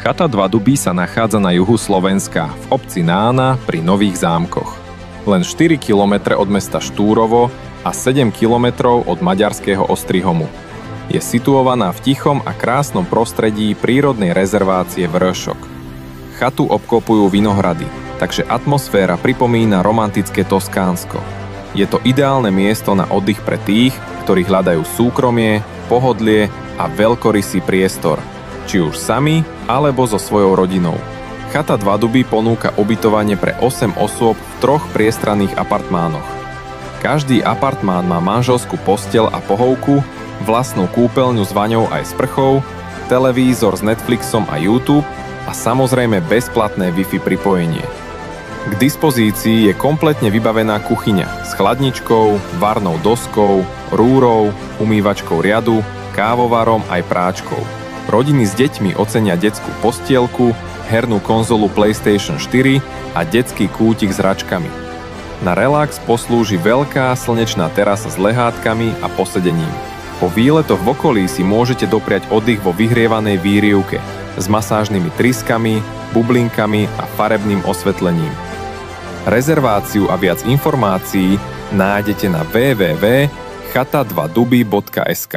Chata 2 Duby sa nachádza na juhu Slovenska, v obci Nána pri Nových Zámkoch. Len 4 km od mesta Štúrovo a 7 km od maďarského Ostrihomu. Je situovaná v tichom a krásnom prostredí prírodnej rezervácie Vršok. Chatu obklopujú vinohrady, takže atmosféra pripomína romantické Toskánsko. Je to ideálne miesto na oddych pre tých, ktorí hľadajú súkromie, pohodlie a veľkorysý priestor, či už sami, alebo so svojou rodinou. Chata 2 Duby ponúka ubytovanie pre 8 osôb v 3 priestranných apartmánoch. Každý apartmán má manželskú posteľ a pohovku, vlastnú kúpeľňu s vaňou aj sprchou, televízor s Netflixom a YouTube a samozrejme bezplatné Wi-Fi pripojenie. K dispozícii je kompletne vybavená kuchyňa s chladničkou, varnou doskou, rúrou, umývačkou riadu, kávovarom aj práčkou. Rodiny s deťmi ocenia detskú postielku, hernú konzolu PlayStation 4 a detský kútik s hračkami. Na relax poslúži veľká slnečná terasa s lehátkami a posedením. Po výletoch v okolí si môžete dopriať oddych vo vyhrievanej výrivke s masážnymi tryskami, bublinkami a farebným osvetlením. Rezerváciu a viac informácií nájdete na www.chata2duby.sk.